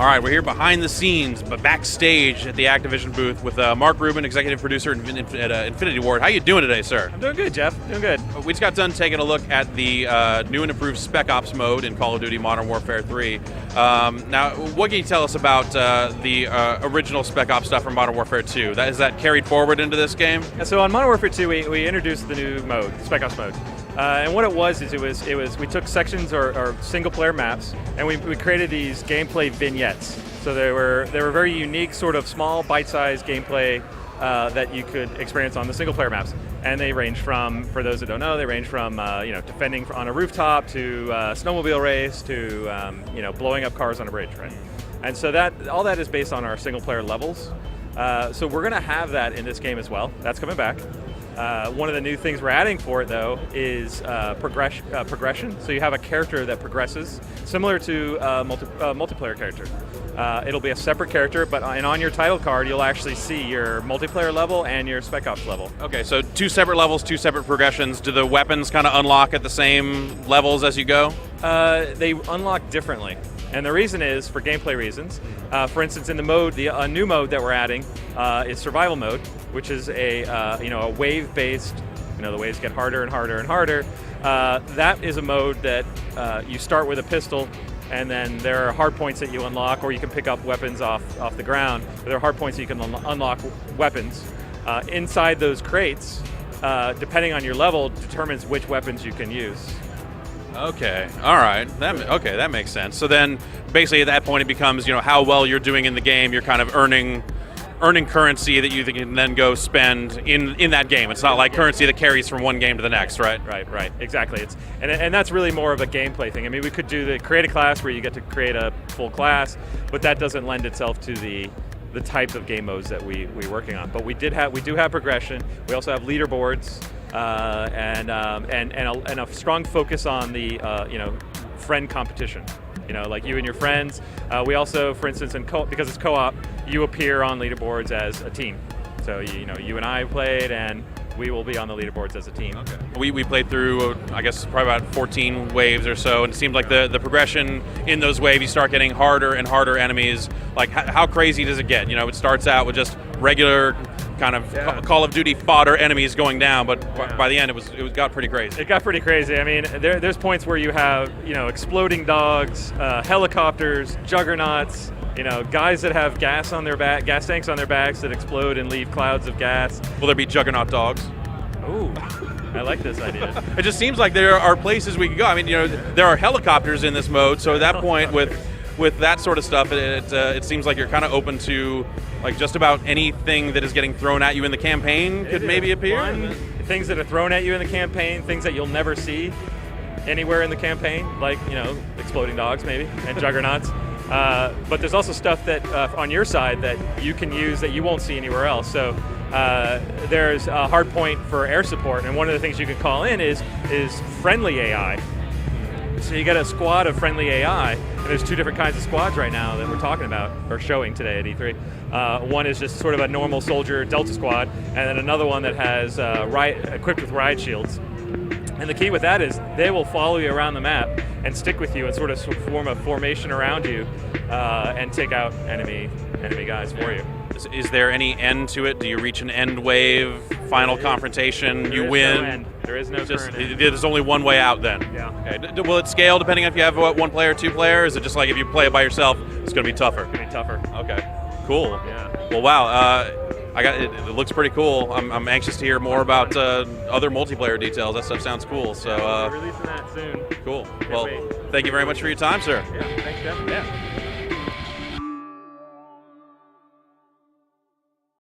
All right, we're here behind the scenes, but backstage at the Activision booth with Mark Rubin, executive producer at Infinity Ward. How you doing today, sir? I'm doing good, Jeff. Doing good. We just got done taking a look at the new and improved Spec Ops mode in Call of Duty Modern Warfare 3. Now, what can you tell us about the original Spec Ops stuff from Modern Warfare 2? Is that carried forward into this game? And so on Modern Warfare 2, we introduced the new mode, Spec Ops mode. And what it was we took sections or single-player maps, and we created these gameplay vignettes. So they were very unique, sort of small, bite-sized gameplay that you could experience on the single-player maps. And they range from, for those that don't know, defending on a rooftop to snowmobile race to blowing up cars on a bridge, right? And so all that is based on our single-player levels. So we're going to have that in this game as well. That's coming back. One of the new things we're adding for it, though, is progression. So you have a character that progresses, similar to a multiplayer character. It'll be a separate character, and on your title card, you'll actually see your multiplayer level and your Spec Ops level. Okay, so 2 separate levels, 2 separate progressions. Do the weapons kind of unlock at the same levels as you go? They unlock differently. And the reason is for gameplay reasons. For instance, in the mode, a new mode that we're adding is survival mode, which is a wave-based. The waves get harder and harder and harder. That is a mode that you start with a pistol, and then there are hard points that you unlock, or you can pick up weapons off the ground. There are hard points that you can unlock weapons. Inside those crates, depending on your level, determines which weapons you can use. Okay, all right. That makes sense. So then, basically, at that point, it becomes how well you're doing in the game. You're kind of earning currency that you can then go spend in that game. It's not like currency that carries from one game to the next, right? Right. Exactly. And that's really more of a gameplay thing. I mean, we could do create a class where you get to create a full class, but that doesn't lend itself to the types of game modes that we're working on. But we do have progression. We also have leaderboards. And a strong focus on the friend competition. Like you and your friends. We also, for instance, because it's co-op, you appear on leaderboards as a team. So you and I played, and we will be on the leaderboards as a team. Okay. We played through, I guess, probably about 14 waves or so, and it seemed like the progression in those waves, you start getting harder and harder enemies. Like, how crazy does it get? It starts out with just regular kind of Call of Duty fodder enemies going down, but by the end it got pretty crazy. It got pretty crazy. I mean, there's points where you have exploding dogs, helicopters, juggernauts, guys that have gas tanks on their backs that explode and leave clouds of gas. Will there be juggernaut dogs? Ooh, I like this idea. It just seems like there are places we can go. I mean, there are helicopters in this mode, so at that point with that sort of stuff, it seems like you're kind of open to like just about anything that is getting thrown at you in the campaign could maybe appear. Things that are thrown at you in the campaign, things that you'll never see anywhere in the campaign, like exploding dogs maybe and juggernauts. But there's also stuff that on your side that you can use that you won't see anywhere else. So there's a hard point for air support, and one of the things you can call in is friendly AI. So you get a squad of friendly AI, and there's 2 different kinds of squads right now that we're talking about, or showing today at E3. One is just sort of a normal soldier Delta squad, and then another one that has equipped with riot shields. And the key with that is they will follow you around the map and stick with you and sort of form a formation around you and take out enemy guys for you. Is there any end to it? Do you reach an end wave, final confrontation, you win? There is no current end. There's only one way out then? Yeah. Okay. Will it scale depending if you have 1 player, 2 player? Is it just like if you play it by yourself, it's going to be tougher? It's going to be tougher. Okay. Cool. Yeah. Well, wow. It looks pretty cool. I'm anxious to hear more about other multiplayer details. That stuff sounds cool. So we're releasing that soon. Cool. Well, thank you very much for your time, sir. Yeah. Thanks, Jeff. Yeah.